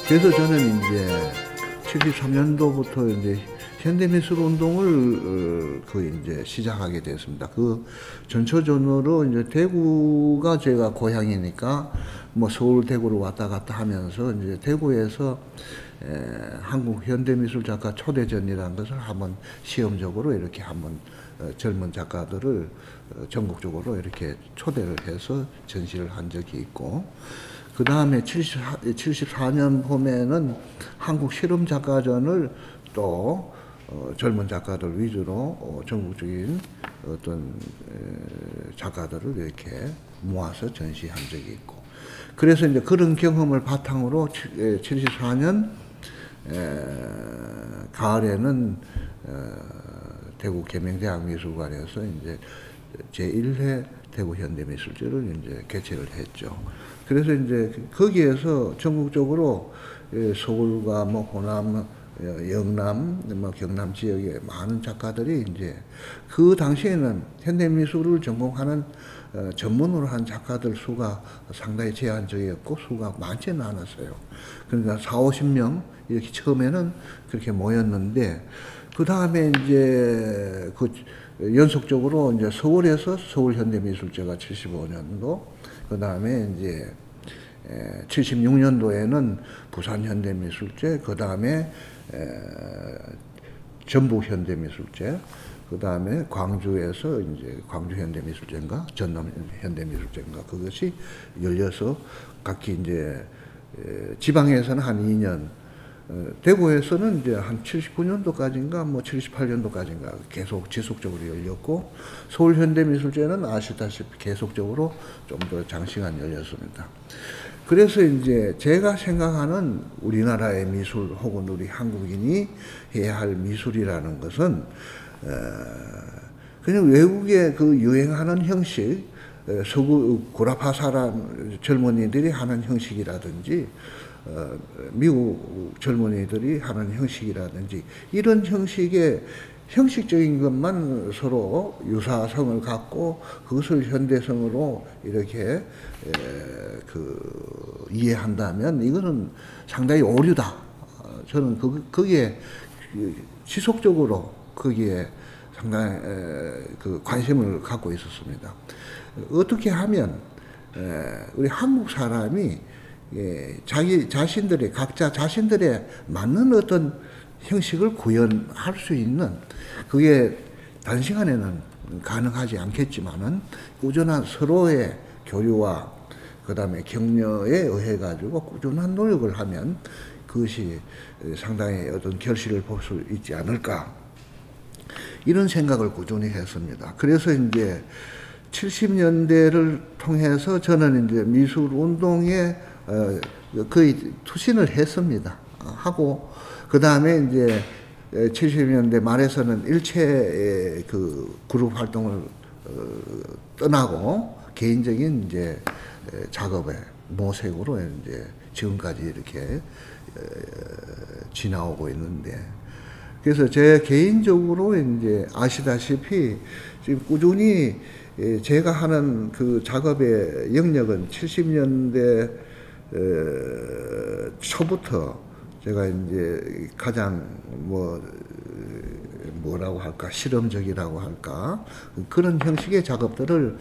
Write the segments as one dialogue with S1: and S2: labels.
S1: 그래서 저는 이제 73년도부터 이제 현대미술 운동을 이제 시작하게 됐습니다. 그 전초전으로 이제 대구가 제가 고향이니까 뭐 서울 대구를 왔다 갔다 하면서 이제 대구에서 한국 현대미술 작가 초대전이라는 것을 한번 시험적으로 이렇게 한번 젊은 작가들을 전국적으로 이렇게 초대를 해서 전시를 한 적이 있고, 그 다음에 74년 봄에는 한국 실험작가전을 또 젊은 작가들 위주로 전국적인 어떤 작가들을 이렇게 모아서 전시한 적이 있고, 그래서 이제 그런 경험을 바탕으로 74년 가을에는 대구 계명대학 미술관에서 이제 제1회 대구 현대미술제를 이제 개최를 했죠. 그래서 이제 거기에서 전국적으로 서울과 뭐 호남, 영남, 뭐 경남 지역의 많은 작가들이 이제 그 당시에는 현대미술을 전공하는 전문으로 한 작가들 수가 상당히 제한적이었고 수가 많지는 않았어요. 그러니까 40~50명 이렇게 처음에는 그렇게 모였는데, 그 다음에 이제 그 연속적으로 이제 서울에서 서울현대미술제가 75년도, 그 다음에 이제 76년도에는 부산현대미술제, 그 다음에 전북현대미술제, 그 다음에 광주에서 이제 광주현대미술제인가 전남현대미술제인가 그것이 열려서 각기 이제 지방에서는 한 2년, 대구에서는 이제 한 79년도까지인가 뭐 78년도까지인가 계속 지속적으로 열렸고, 서울현대미술제는 아시다시피 계속적으로 좀 더 장시간 열렸습니다. 그래서 이제 제가 생각하는 우리나라의 미술 혹은 우리 한국인이 해야 할 미술이라는 것은 그냥 외국의 그 유행하는 형식, 서구 고라파사란 젊은이들이 하는 형식이라든지 미국 젊은이들이 하는 형식이라든지 이런 형식의 형식적인 것만 서로 유사성을 갖고 그것을 현대성으로 이렇게 이해한다면 이거는 상당히 오류다. 저는 거기에 지속적으로 거기에 상당히 관심을 갖고 있었습니다. 어떻게 하면 우리 한국 사람이 각자 자신들의 맞는 어떤 형식을 구현할 수 있는, 그게 단시간에는 가능하지 않겠지만은 꾸준한 서로의 교류와 그 다음에 격려에 의해 가지고 꾸준한 노력을 하면 그것이 상당히 어떤 결실을 볼 수 있지 않을까, 이런 생각을 꾸준히 했습니다. 그래서 이제 70년대를 통해서 저는 이제 미술 운동에 거의 투신을 했습니다. 하고, 그 다음에 이제 70년대 말에서는 일체 그 그룹 활동을 떠나고 개인적인 이제 작업에 모색으로 이제 지금까지 이렇게 지나오고 있는데, 그래서 제 개인적으로 이제 아시다시피 지금 꾸준히 제가 하는 그 작업의 영역은 70년대 초부터 제가 이제 가장 뭐라고 할까, 실험적이라고 할까, 그런 형식의 작업들을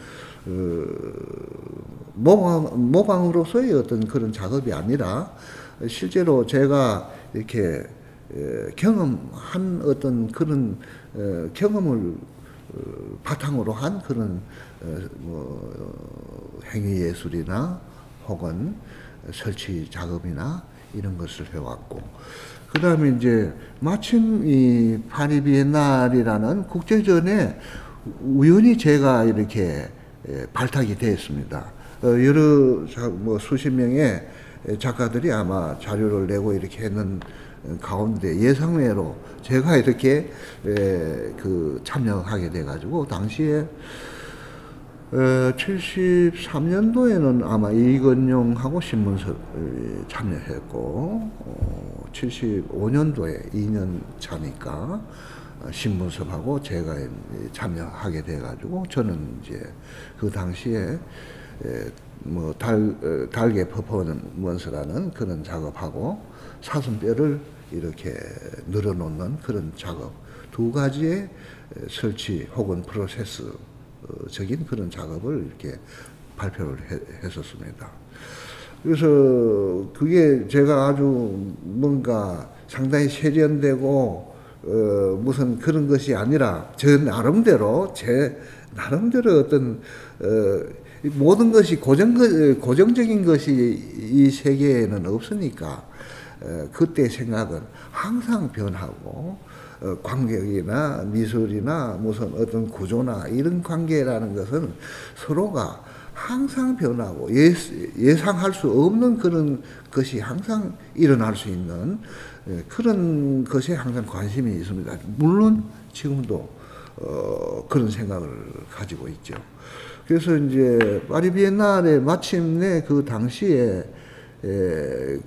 S1: 모방으로서의 어떤 그런 작업이 아니라 실제로 제가 이렇게 경험한 어떤 그런 경험을 바탕으로 한 그런 행위예술이나 혹은 설치 작업이나 이런 것을 해왔고, 그 다음에 이제 마침 이 파리 비엔날이라는 국제전에 우연히 제가 이렇게 발탁이 되었습니다. 여러 수십 명의 작가들이 아마 자료를 내고 이렇게 했는 가운데 예상외로 제가 이렇게 참여하게 돼가지고, 당시에 73년도에는 아마 이건용하고 신문섭 참여했고, 75년도에 2년 차니까 신문섭하고 제가 참여하게 돼가지고, 저는 이제 그 당시에 달개 퍼포먼스라는 그런 작업하고 사슴뼈를 이렇게 늘어놓는 그런 작업, 두 가지의 설치 혹은 프로세스적인 그런 작업을 이렇게 발표를 했었습니다. 그래서 그게 제가 아주 뭔가 상당히 세련되고 무슨 그런 것이 아니라 제 나름대로 어떤 모든 것이 고정적인 것이 이 세계에는 없으니까 그때 생각은 항상 변하고 관객이나 미술이나 무슨 어떤 구조나 이런 관계라는 것은 서로가 항상 변하고 예상할 수 없는 그런 것이 항상 일어날 수 있는 그런 것에 항상 관심이 있습니다. 물론 지금도 그런 생각을 가지고 있죠. 그래서 이제 파리 비엔날에 마침내 그 당시에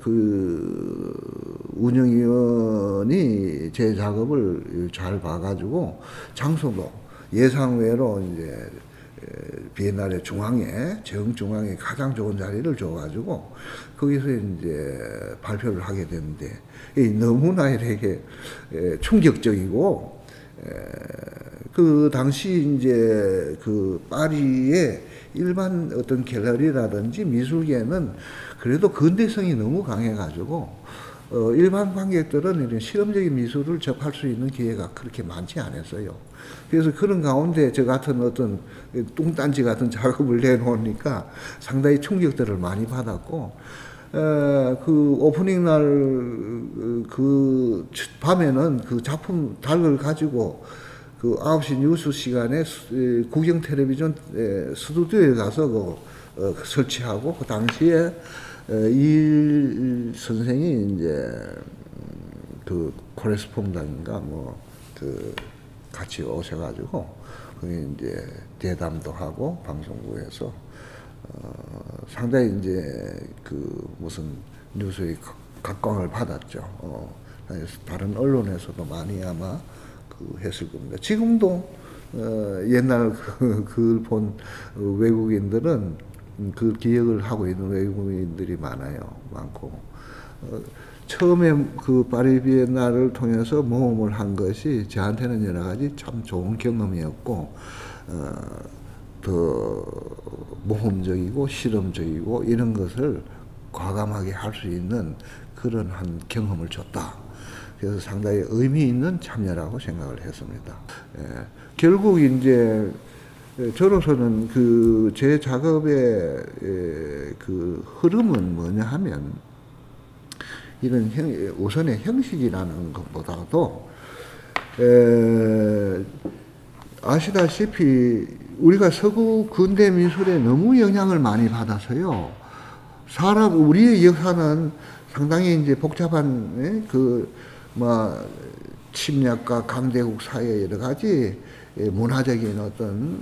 S1: 그 운영위원이 제 작업을 잘 봐가지고 장소도 예상외로 이제 비엔날의 중앙에 정중앙에 가장 좋은 자리를 줘가지고 거기서 이제 발표를 하게 됐는데 너무나 되게 충격적이고 그 당시 이제 그 파리의 일반 어떤 갤러리라든지 미술계는 그래도 근대성이 너무 강해가지고 일반 관객들은 이런 실험적인 미술을 접할 수 있는 기회가 그렇게 많지 않았어요. 그래서 그런 가운데 저 같은 어떤 뚱딴지 같은 작업을 내놓으니까 상당히 충격들을 많이 받았고, 그 오프닝 날 그 밤에는 그 작품 닭을 가지고 그 9시 뉴스 시간에 국영 텔레비전 스튜디오에 가서 설치하고 그 당시에 이 선생이 이제 그 코레스폰던인가 뭐 그 같이 오셔가지고 거기 이제 대담도 하고 방송국에서 상당히 이제 그 무슨 뉴스의 각광을 받았죠. 다른 언론에서도 많이 아마 그 했을 겁니다. 지금도 옛날 그걸 본 외국인들은 그 기억을 하고 있는 외국인들이 많고 처음에 그 파리 비엔날을 통해서 모험을 한 것이 저한테는 여러 가지 참 좋은 경험이었고 더 모험적이고 실험적이고 이런 것을 과감하게 할 수 있는 그런 한 경험을 줬다. 그래서 상당히 의미 있는 참여라고 생각을 했습니다. 결국 이제 저로서는 그 제 작업의 그 흐름은 뭐냐 하면 이런 우선의 형식이라는 것보다도 아시다시피 우리가 서구 근대 미술에 너무 영향을 많이 받아서요. 우리의 역사는 상당히 이제 복잡한 침략과 강대국 사이의 여러 가지 문화적인 어떤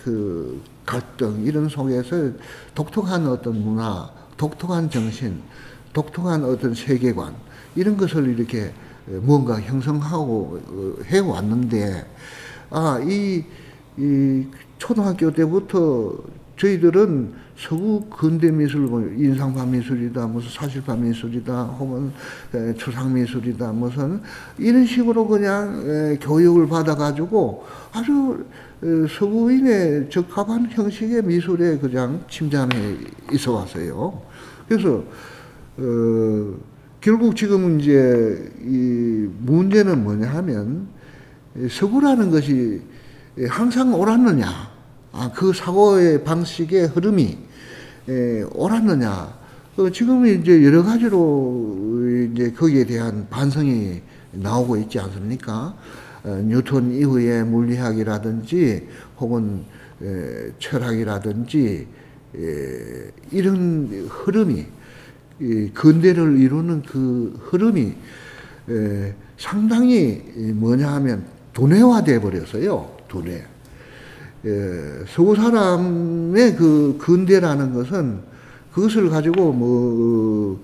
S1: 그 갈등 이런 속에서 독특한 어떤 문화, 독특한 정신, 독특한 어떤 세계관 이런 것을 이렇게 뭔가 형성하고 해왔는데 이 초등학교 때부터 저희들은 서구 근대 미술, 인상파 미술이다, 무슨 사실파 미술이다, 혹은 추상 미술이다, 무슨 이런 식으로 그냥 교육을 받아가지고 아주 서구인에 적합한 형식의 미술에 그냥 침잠해 있어 왔어요. 그래서 결국 지금 이제 이 문제는 뭐냐 하면 서구라는 것이 항상 옳았느냐, 그 사고의 방식의 흐름이 옳았느냐, 지금 이제 여러 가지로 이제 거기에 대한 반성이 나오고 있지 않습니까? 뉴턴 이후의 물리학이라든지 혹은 철학이라든지 이런 흐름이 근대를 이루는 그 흐름이 상당히 뭐냐 하면 도내화돼 버렸어요. 도내. 서구 사람의 그 근대라는 것은 그것을 가지고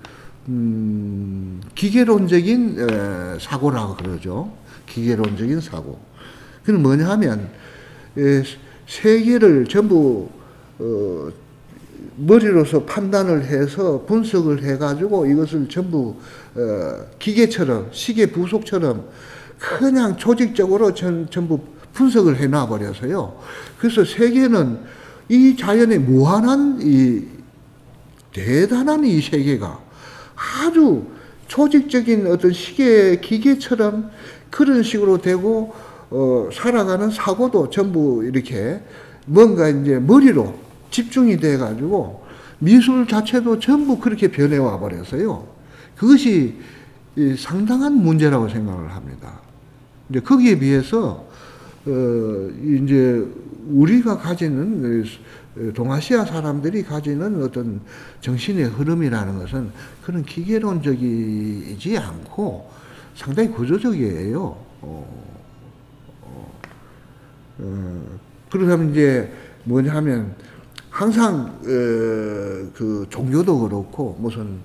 S1: 기계론적인 사고라고 그러죠. 기계론적인 사고. 그건 뭐냐 하면 세계를 전부 머리로서 판단을 해서 분석을 해가지고 이것을 전부 기계처럼 시계 부속처럼 그냥 조직적으로 전부 분석을 해놔 버려서요. 그래서 세계는 이 자연의 무한한 이 대단한 이 세계가 아주 조직적인 어떤 시계 기계처럼 그런 식으로 되고 살아가는 사고도 전부 이렇게 뭔가 이제 머리로 집중이 돼 가지고 미술 자체도 전부 그렇게 변해와 버려서요. 그것이 상당한 문제라고 생각을 합니다. 이제 거기에 비해서 이제 우리가 가지는 동아시아 사람들이 가지는 어떤 정신의 흐름이라는 것은 그런 기계론적이지 않고 상당히 구조적이에요. 그러면 이제 뭐냐 하면 항상 그 종교도 그렇고 무슨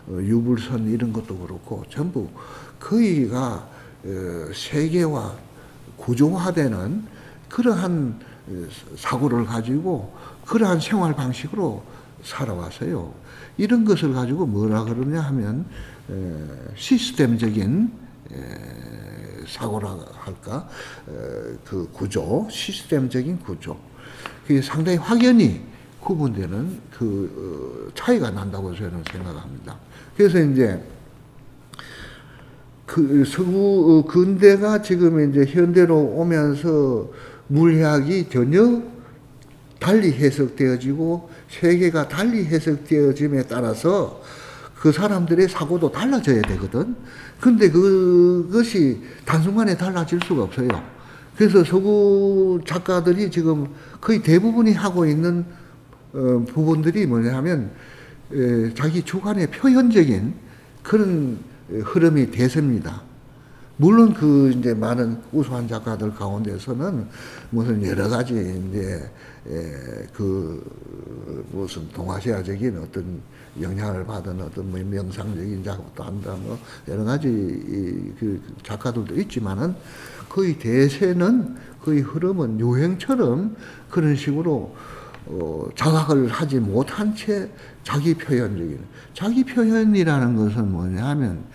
S1: 유불선 이런 것도 그렇고 전부 거의가 세계화 구조화되는 그러한 사고를 가지고 그러한 생활 방식으로 살아왔어요. 이런 것을 가지고 뭐라 그러냐 하면 시스템적인 사고라 할까, 그 구조, 시스템적인 구조. 그게 상당히 확연히 구분되는 그 차이가 난다고 저는 생각합니다. 그래서 이제 그 서구 근대가 지금 이제 현대로 오면서 물리학이 전혀 달리 해석되어지고 세계가 달리 해석되어짐에 따라서 그 사람들의 사고도 달라져야 되거든. 근데 그것이 단순간에 달라질 수가 없어요. 그래서 서구 작가들이 지금 거의 대부분이 하고 있는 부분들이 뭐냐 하면 자기 주관의 표현적인 그런 흐름이 대세입니다. 물론 그 이제 많은 우수한 작가들 가운데서는 무슨 여러 가지 이제 그 무슨 동아시아적인 어떤 영향을 받은 어떤 뭐 명상적인 작업도 한다 뭐 여러 가지 그 작가들도 있지만은 거의 대세는 거의 흐름은 유행처럼 그런 식으로 자각을 하지 못한 채 자기 표현이라는 것은 뭐냐 하면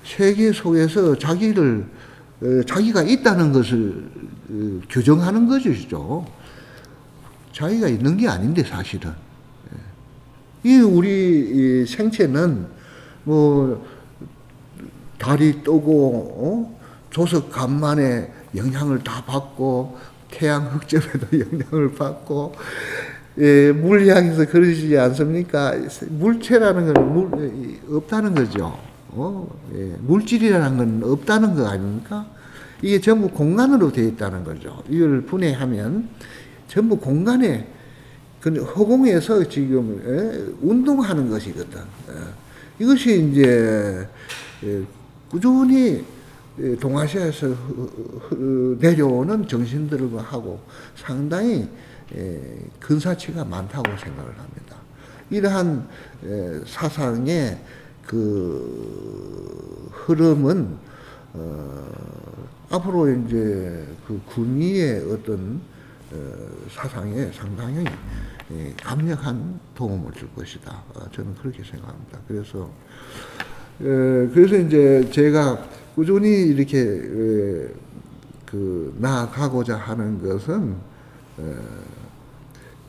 S1: 세계 속에서 자기가 있다는 것을 규정하는 것이죠. 자기가 있는 게 아닌데 사실은. 이 우리 생체는 뭐 달이 뜨고 조석 간만에 영향을 다 받고 태양 흑점에도 영향을 받고 물리학에서 그러시지 않습니까? 물체라는 건 없다는 거죠. 물질이라는 건 없다는 거 아닙니까? 이게 전부 공간으로 되어 있다는 거죠. 이걸 분해하면 전부 공간에 허공에서 지금 운동하는 것이거든. 이것이 이제 꾸준히 동아시아에서 내려오는 정신들과 하고 상당히 근사치가 많다고 생각을 합니다. 이러한 사상의 그 흐름은 앞으로 이제 그 군의의 어떤 사상에 상당히 강력한 도움을 줄 것이다. 저는 그렇게 생각합니다. 그래서 이제 제가 꾸준히 이렇게 그 나아가고자 하는 것은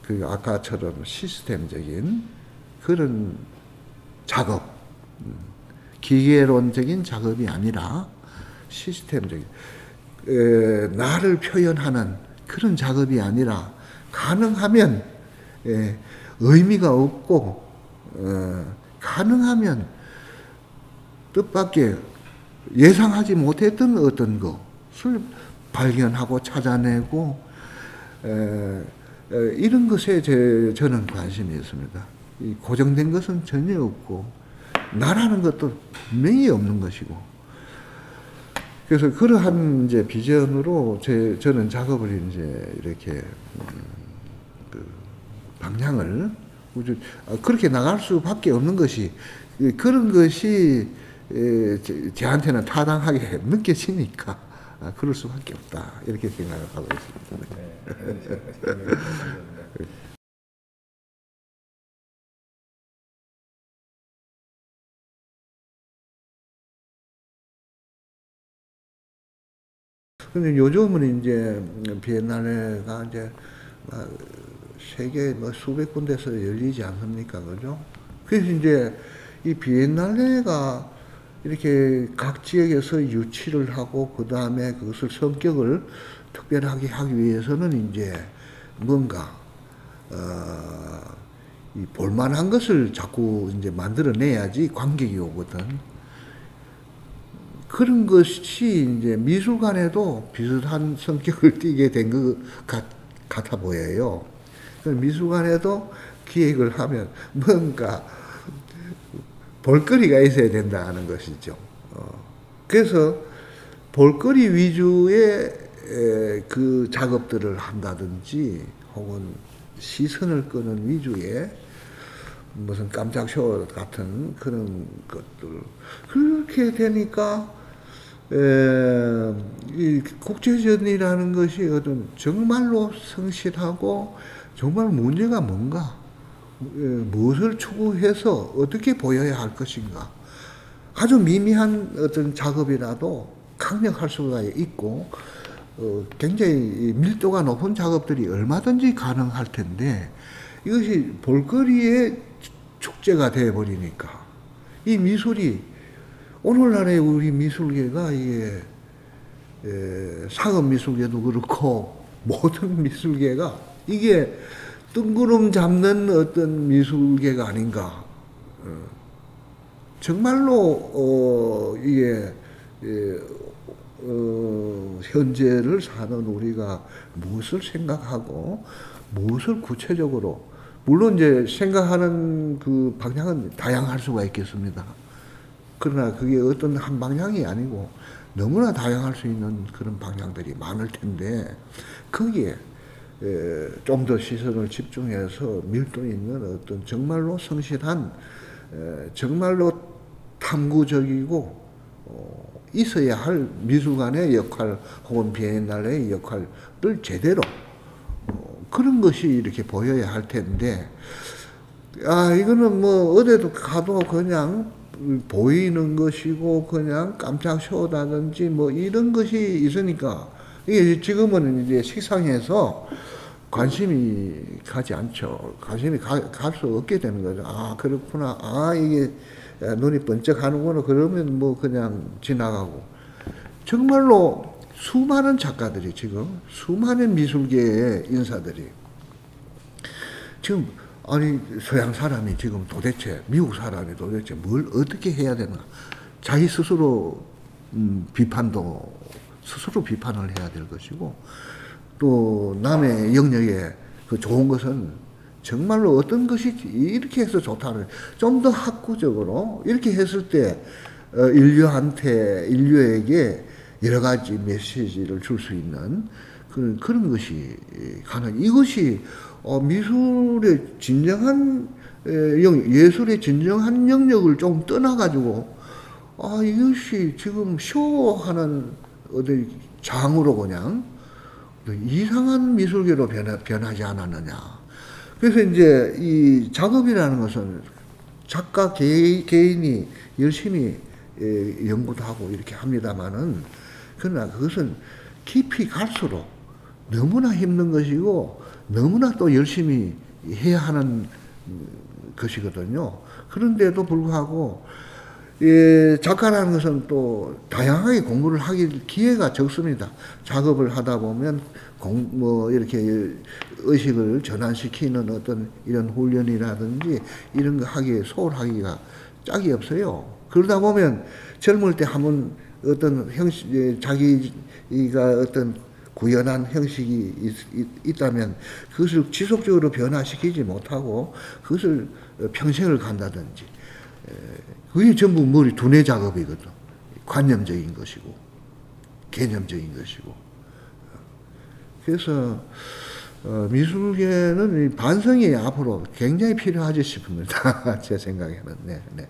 S1: 그 아까처럼 시스템적인 그런 작업, 기계론적인 작업이 아니라 시스템적인 나를 표현하는 그런 작업이 아니라 가능하면 의미가 없고 가능하면 뜻밖의 예상하지 못했던 어떤 것을 발견하고 찾아내고 이런 것에 저는 관심이 있습니다. 이 고정된 것은 전혀 없고 나라는 것도 분명히 없는 것이고 그래서 그러한 이제 비전으로 저는 작업을 이제 이렇게 그 방향을 그렇게 나갈 수밖에 없는 것이 그런 것이 저한테는 타당하게 느껴지니까 그럴 수밖에 없다 이렇게 생각을 하고 있습니다. 근데 요즘은 이제 비엔날레가 이제 세계 뭐 수백 군데서 열리지 않습니까? 그죠? 그래서 이제 이 비엔날레가 이렇게 각 지역에서 유치를 하고 그 다음에 그것을 성격을 특별하게 하기 위해서는 이제 뭔가 이 볼만한 것을 자꾸 이제 만들어내야지 관객이 오거든. 그런 것이 이제 미술관에도 비슷한 성격을 띠게 된 것 같아 보여요. 미술관에도 기획을 하면 뭔가 볼거리가 있어야 된다는 것이죠. 그래서 볼거리 위주의 그 작업들을 한다든지 혹은 시선을 끄는 위주의 무슨 깜짝 쇼 같은 그런 것들 그렇게 되니까 이 국제전이라는 것이 어떤 정말로 성실하고 정말 문제가 뭔가 무엇을 추구해서 어떻게 보여야 할 것인가 아주 미미한 어떤 작업이라도 강력할 수가 있고 굉장히 밀도가 높은 작업들이 얼마든지 가능할 텐데 이것이 볼거리의 축제가 되어버리니까 이 미술이 오늘날의 우리 미술계가 이게 상업 미술계도 그렇고 모든 미술계가 이게 뜬구름 잡는 어떤 미술계가 아닌가. 정말로 이게 현재를 사는 우리가 무엇을 생각하고 무엇을 구체적으로 물론 이제 생각하는 그 방향은 다양할 수가 있겠습니다. 그러나 그게 어떤 한 방향이 아니고 너무나 다양할 수 있는 그런 방향들이 많을 텐데 거기에 좀 더 시선을 집중해서 밀도 있는 어떤 정말로 성실한 정말로 탐구적이고 있어야 할 미술관의 역할 혹은 비엔날레의 역할을 제대로 그런 것이 이렇게 보여야 할 텐데 이거는 뭐 어디도 가도 그냥 보이는 것이고 그냥 깜짝 쇼다든지 뭐 이런 것이 있으니까 이게 지금은 이제 식상해서 관심이 가지 않죠. 관심이 갈 수 없게 되는 거죠. 그렇구나. 이게 눈이 번쩍 하는구나. 그러면 뭐 그냥 지나가고. 정말로 수많은 작가들이 지금, 수많은 미술계의 인사들이 지금, 서양 사람이 지금 도대체, 미국 사람이 도대체 뭘 어떻게 해야 되나. 자기 스스로 스스로 비판을 해야 될 것이고, 또 남의 영역에 그 좋은 것은 정말로 어떤 것이 이렇게 해서 좋다는 좀 더 학구적으로 이렇게 했을 때 인류에게 여러 가지 메시지를 줄 수 있는 그런 것이 이것이 미술의 진정한 예술의 진정한 영역을 좀 떠나가지고 이것이 지금 쇼하는 어디 장으로 그냥 이상한 미술계로 변하지 않았느냐. 그래서 이제 이 작업이라는 것은 작가 개인이 열심히 연구도 하고 이렇게 합니다만은 그러나 그것은 깊이 갈수록 너무나 힘든 것이고 너무나 또 열심히 해야 하는 것이거든요. 그런데도 불구하고 작가라는 것은 또 다양하게 공부를 하길 기회가 적습니다. 작업을 하다 보면 이렇게 의식을 전환시키는 어떤 이런 훈련이라든지 이런 거 소홀하기가 짝이 없어요. 그러다 보면 젊을 때 한번 어떤 형식, 자기가 어떤 구현한 형식이 있다면 그것을 지속적으로 변화시키지 못하고 그것을 평생을 간다든지 그게 전부 머리 두뇌 작업이거든. 관념적인 것이고 개념적인 것이고. 그래서 미술계는 반성이 앞으로 굉장히 필요하지 싶습니다. 제 생각에는. 네.